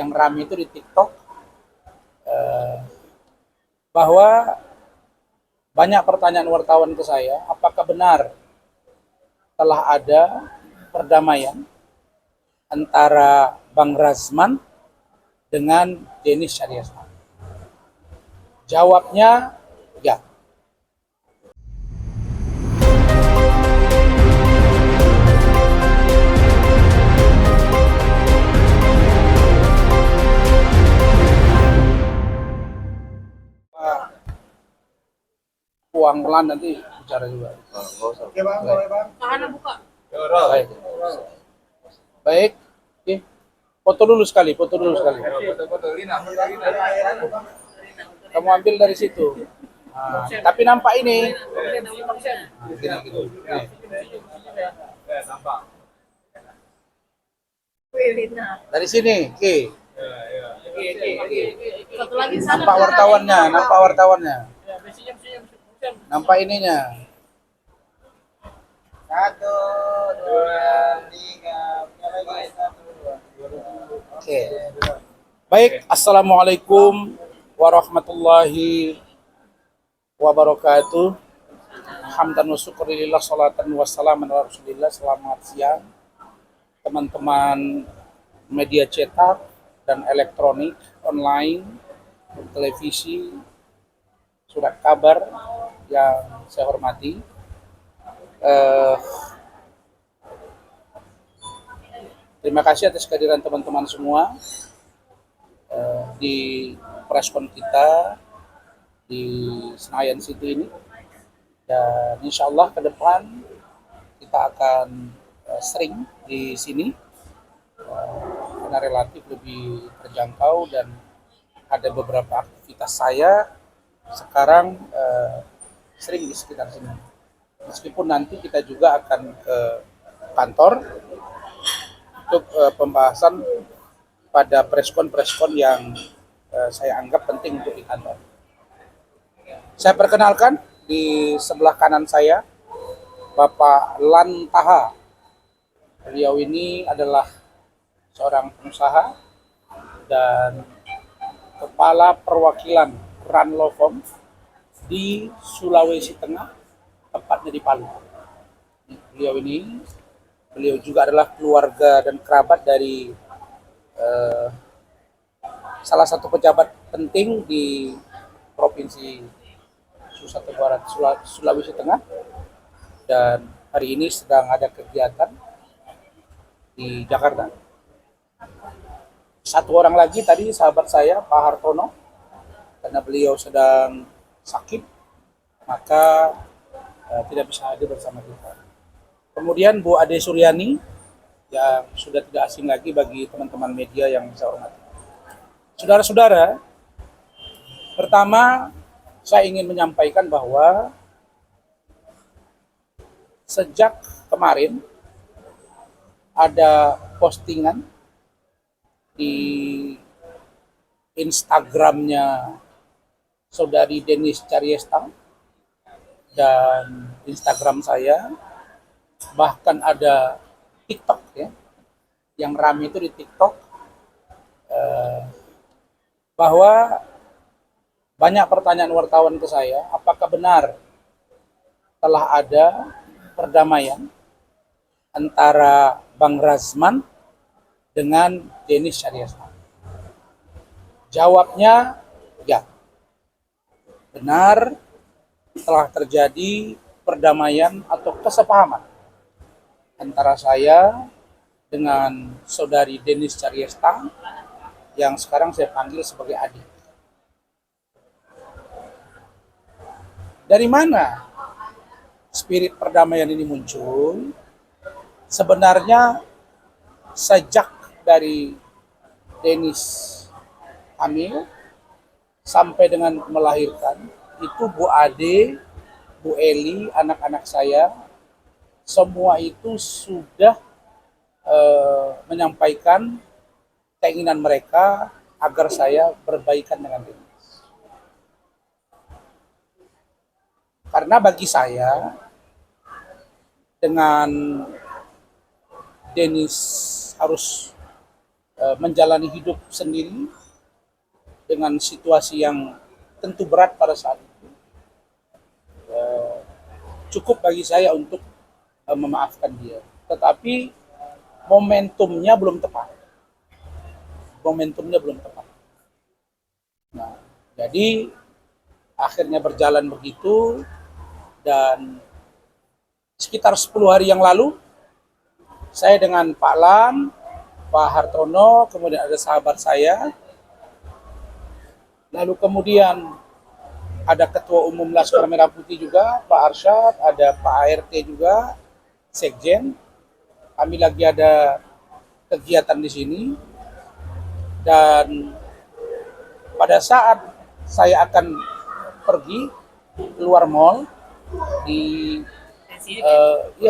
yang ramai itu di TikTok, bahwa banyak pertanyaan wartawan ke saya, apakah benar telah ada perdamaian antara Bang Razman dengan Denis Syariasman? Jawabnya ya. Uang pelan nanti bicara juga. Oke bang, boleh bang. Tahanan buka. Baik. Baik. Oke. Foto dulu sekali, foto dulu sekali. Kamu ambil dari situ. Nah, tapi nampak ini. Nah, gini, gitu. Nih. Dari sini, oke. Satu lagi sana. Nampak wartawannya, nampak wartawannya. Nampak ininya. 1, 2, 3, lagi 1, 2. Oke. Baik, assalamualaikum warahmatullahi wabarakatuh. Hamdan wa syukurillah, salatan wassalamu ala rasulillah. Selamat siang teman-teman media cetak dan elektronik, online, televisi, surat kabar yang saya hormati. Terima kasih atas kehadiran teman-teman semua di preskon kita di Senayan City ini, dan insya Allah ke depan kita akan sering di sini karena relatif lebih terjangkau dan ada beberapa aktivitas saya sekarang sering di sekitar sini. Meskipun nanti kita juga akan ke kantor untuk pembahasan pada preskon-preskon yang saya anggap penting untuk di kantor. Saya perkenalkan, di sebelah kanan saya Bapak Lantaha. Beliau ini adalah seorang pengusaha dan kepala perwakilan Ranlofom di Sulawesi Tengah, tepatnya di Palu. Beliau juga adalah keluarga dan kerabat dari salah satu pejabat penting di Provinsi Nusa Tenggara Barat, Sulawesi Tengah, dan hari ini sedang ada kegiatan di Jakarta. Satu orang lagi tadi sahabat saya, Pak Hartono, karena beliau sedang sakit, maka tidak bisa hadir bersama kita. Kemudian Bu Ade Suryani, yang sudah tidak asing lagi bagi teman-teman media yang saya hormati. Saudara-saudara, pertama saya ingin menyampaikan bahwa sejak kemarin ada postingan di Instagramnya Saudari Denis Syariasman dan Instagram saya, bahkan ada TikTok ya, yang ramai itu di TikTok, bahwa banyak pertanyaan wartawan ke saya, apakah benar telah ada perdamaian antara Bang Razman dengan Denis Syariasman? Jawabnya ya, benar telah terjadi perdamaian atau kesepahaman antara saya dengan Saudari Denis Syariasman yang sekarang saya panggil sebagai adik. Dari mana spirit perdamaian ini muncul? Sebenarnya sejak dari Denis hamil sampai dengan melahirkan, itu Bu Ade, Bu Eli, anak-anak saya, semua itu sudah menyampaikan keinginan mereka agar saya berbaikan dengan Denis. Karena bagi saya, dengan Denis harus menjalani hidup sendiri dengan situasi yang tentu berat pada saat itu. Cukup bagi saya untuk memaafkan dia. Tetapi momentumnya belum tepat. Momentumnya belum tepat. Nah, jadi akhirnya berjalan begitu, dan sekitar 10 hari yang lalu saya dengan Pak Lam, Pak Hartono, kemudian ada sahabat saya, lalu kemudian ada Ketua Umum Laskar Merah Putih juga, Pak Arsyad, ada Pak ART juga, Sekjen. Kami lagi ada kegiatan di sini, dan pada saat saya akan pergi keluar mall di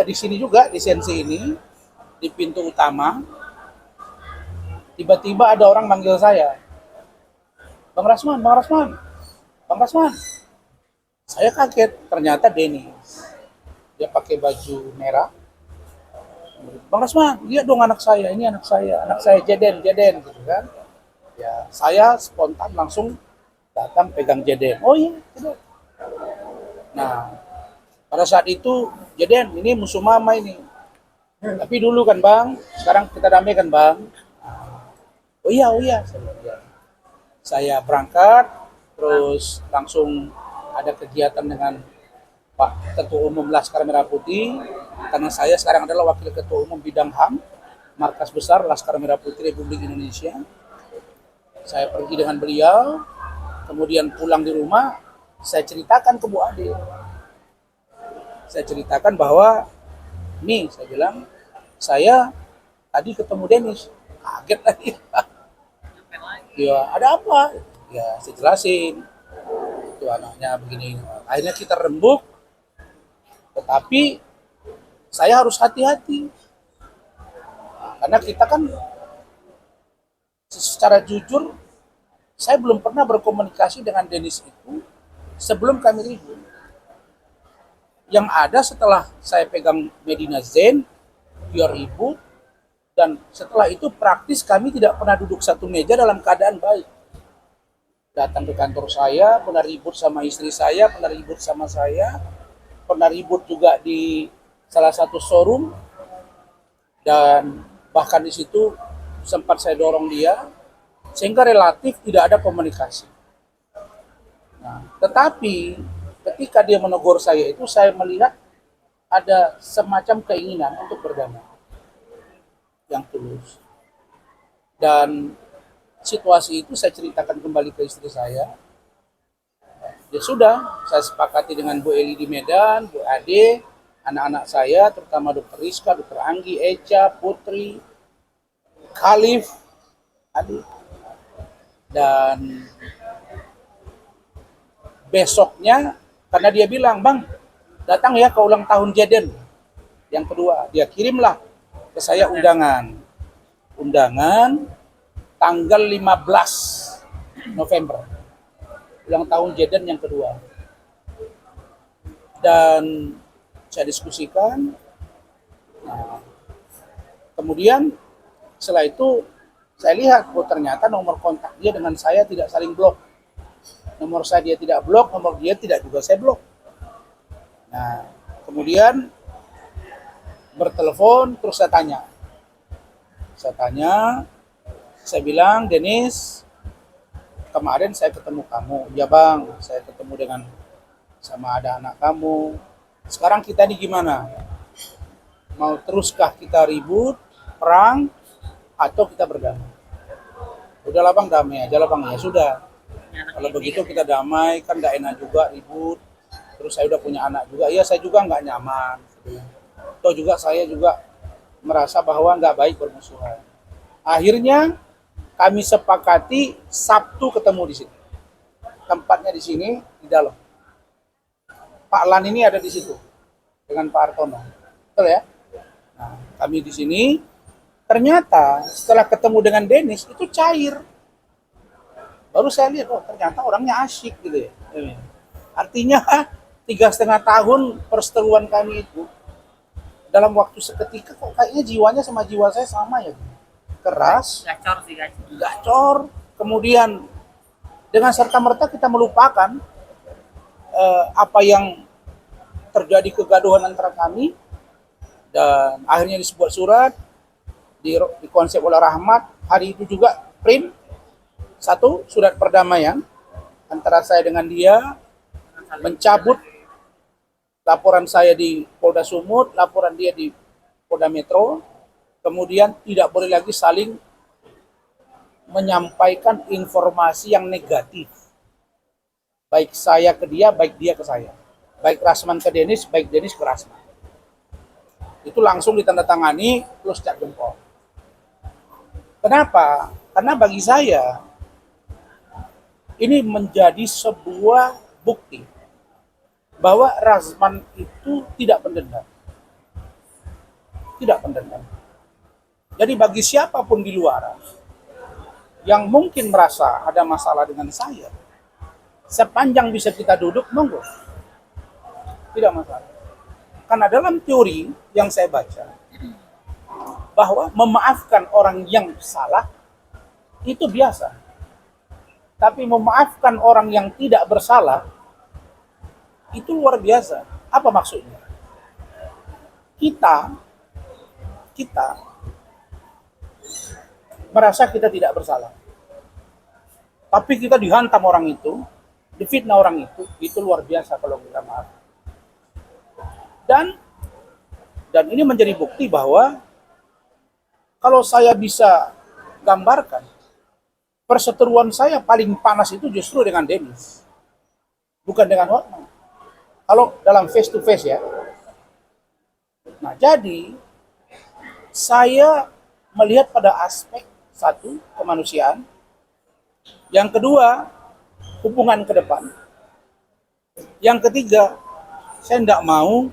di sini juga, di Sensi ini, di pintu utama, tiba-tiba ada orang manggil saya, Bang Rasman, Bang Rasman, Bang Rasman. Saya kaget, ternyata Denis. Dia pakai baju merah. Bang Rasman, lihat dong anak saya, ini anak saya Jeden gitu kan. Ya, saya spontan langsung datang pegang Jeden. Oh iya, gitu. Nah, pada saat itu, Jeden, ini musuh mama ini. Tapi dulu kan Bang, sekarang kita damaikan Bang. Oh iya, saya berangkat, terus langsung ada kegiatan dengan Pak Ketua Umum Laskar Merah Putih, karena saya sekarang adalah Wakil Ketua Umum Bidang HAM, Markas Besar Laskar Merah Putih Republik Indonesia. Saya pergi dengan beliau, kemudian pulang di rumah, saya ceritakan ke Bu Ade. Saya ceritakan bahwa, nih saya bilang, saya tadi ketemu Denis, kaget lagi. Ya, ada apa? Ya, saya jelasin. Itu anaknya begini. Akhirnya kita rembuk, tetapi saya harus hati-hati. Karena kita kan secara jujur, saya belum pernah berkomunikasi dengan Denis itu sebelum kami ribut. Yang ada setelah saya pegang Medina Zain, dia ribut, dan setelah itu praktis kami tidak pernah duduk satu meja dalam keadaan baik. Datang ke kantor saya, pernah ribut sama istri saya, pernah ribut sama saya, pernah ribut juga di salah satu showroom, dan bahkan di situ sempat saya dorong dia, sehingga relatif tidak ada komunikasi. Nah, tetapi ketika dia menegur saya itu, saya melihat ada semacam keinginan untuk berdamai yang tulus. Dan situasi itu saya ceritakan kembali ke istri saya. Ya sudah, saya sepakati dengan Bu Eli di Medan, Bu Ade, anak-anak saya, terutama Dr. Rizka, Dr. Anggi, Eca, Putri, Khalif, Adi. Dan besoknya, karena dia bilang, Bang, datang ya ke ulang tahun Jeden. Yang kedua, dia kirimlah ke saya undangan tanggal 15 November, ulang tahun Jeden yang kedua. Dan saya diskusikan. Nah, kemudian setelah itu saya lihat, oh ternyata nomor kontak dia dengan saya tidak saling blok. Nomor saya dia tidak blok, nomor dia tidak juga saya blok. Nah, kemudian bertelepon, terus saya tanya, saya bilang, Denis, kemarin saya ketemu kamu. Ya Bang, saya ketemu dengan sama ada anak kamu. Sekarang kita ini gimana? Mau teruskah kita ribut, perang, atau kita berdamai? Udahlah Bang, damai aja lah Bang. Ya sudah, kalau begitu kita damai, kan gak enak juga ribut. Terus saya udah punya anak juga, iya saya juga nggak nyaman. Atau juga saya juga merasa bahwa nggak baik bermusuhan. Akhirnya kami sepakati Sabtu ketemu di sini. Tempatnya di sini, di dalam. Pak Lan ini ada di situ dengan Pak Hartono, betul ya? Nah, kami di sini. Ternyata setelah ketemu dengan Denis itu cair. Baru saya lihat, oh ternyata orangnya asyik gitu ya. Artinya 3,5 tahun perseteruan kami itu, dalam waktu seketika kok kayaknya jiwanya sama jiwa saya sama ya. keras, Gacor sih, gacor. gacor, kemudian dengan serta-merta kita melupakan apa yang terjadi kegaduhan antara kami, dan akhirnya di sebuah surat dikonsep oleh Rahmat. Hari itu juga print satu surat perdamaian antara saya dengan dia, mencabut laporan saya di Polda Sumut, laporan dia di Polda Metro, kemudian tidak boleh lagi saling menyampaikan informasi yang negatif, baik saya ke dia, baik dia ke saya, baik Rasman ke Denis, baik Denis ke Rasman. Itu langsung ditandatangani plus cap jempol. Kenapa? Karena bagi saya ini menjadi sebuah bukti bahwa Rasman itu tidak pendendam. Tidak pendendam. Jadi bagi siapapun di luar yang mungkin merasa ada masalah dengan saya, sepanjang bisa kita duduk, monggo. Tidak masalah. Karena dalam teori yang saya baca, bahwa memaafkan orang yang salah itu biasa. Tapi memaafkan orang yang tidak bersalah itu luar biasa. Apa maksudnya? Kita merasa kita tidak bersalah. Tapi kita dihantam orang itu, difitnah orang itu luar biasa kalau kita maaf. Dan ini menjadi bukti bahwa kalau saya bisa gambarkan, perseteruan saya paling panas itu justru dengan Denis, bukan dengan Hotman. Kalau dalam face to face ya. Nah, jadi saya melihat pada aspek satu, kemanusiaan. Yang kedua, hubungan ke depan. Yang ketiga, saya tidak mau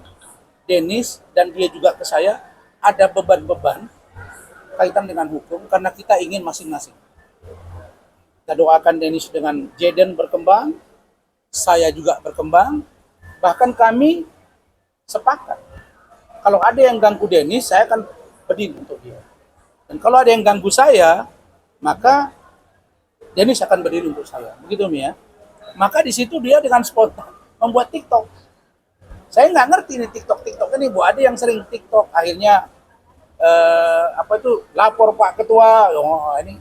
Denis dan dia juga ke saya ada beban-beban kaitan dengan hukum, karena kita ingin masing-masing. Kita doakan Denis dengan Jaden berkembang, saya juga berkembang, bahkan kami sepakat. Kalau ada yang ganggu Denis, saya akan berdiri untuk dia. Dan kalau ada yang ganggu saya, maka Denis akan berdiri untuk saya. Begitu, Mia. Maka di situ dia dengan spontan membuat TikTok. Saya nggak ngerti nih TikTok ini, Bu. Ada yang sering TikTok, akhirnya lapor Pak Ketua, oh ini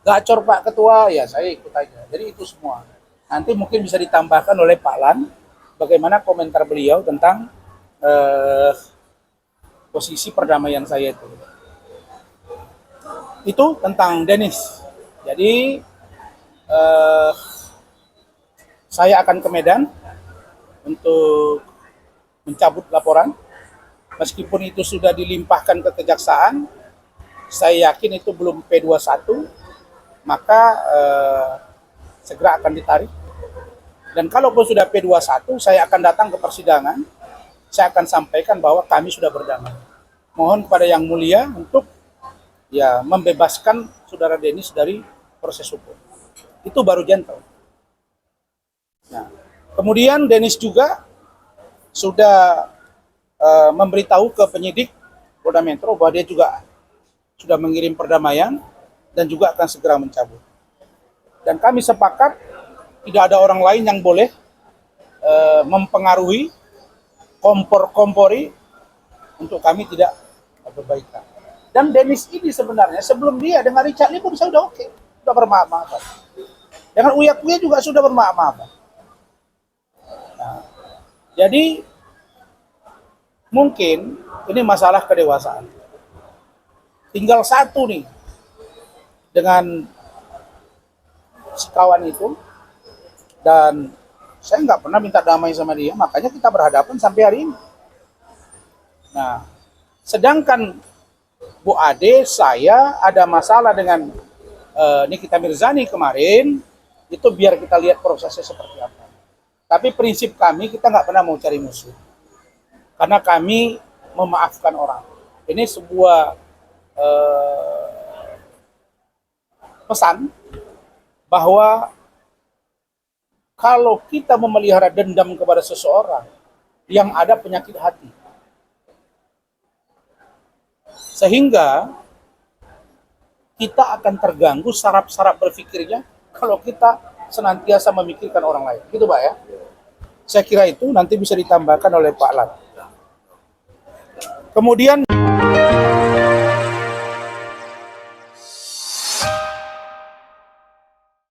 gacor Pak Ketua, ya saya ikut aja. Jadi itu semua. Nanti mungkin bisa ditambahkan oleh Pak Lan, bagaimana komentar beliau tentang posisi perdamaian saya itu. Itu tentang Denis. Jadi saya akan ke Medan untuk mencabut laporan. Meskipun itu sudah dilimpahkan ke kejaksaan, saya yakin itu belum P21, maka segera akan ditarik. Dan kalaupun sudah P21, saya akan datang ke persidangan, saya akan sampaikan bahwa kami sudah berdamai. Mohon kepada Yang Mulia untuk ya membebaskan saudara Denis dari proses hukum. Itu baru gentle. Nah, kemudian Denis juga sudah memberitahu ke penyidik Polda Metro bahwa dia juga sudah mengirim perdamaian dan juga akan segera mencabut. Dan kami sepakat tidak ada orang lain yang boleh mempengaruhi, kompor-kompori untuk kami tidak berbaikan. Dan Denis ini sebenarnya sebelum dia dengan Richard Lee pun sudah oke, sudah bermaaf-maafan. Dengan Uya juga sudah bermaaf-maafan. Nah, jadi mungkin ini masalah kedewasaan. Tinggal satu nih dengan si kawan itu, dan saya nggak pernah minta damai sama dia, makanya kita berhadapan sampai hari ini. Nah, sedangkan Bu Ade, saya ada masalah dengan Nikita Mirzani kemarin, itu biar kita lihat prosesnya seperti apa. Tapi prinsip kami, kita nggak pernah mau cari musuh. Karena kami memaafkan orang. Ini sebuah pesan bahwa kalau kita memelihara dendam kepada seseorang yang ada penyakit hati, sehingga kita akan terganggu saraf-saraf berpikirnya kalau kita senantiasa memikirkan orang lain. Gitu Pak ya. Saya kira itu nanti bisa ditambahkan oleh Pak Lat. Kemudian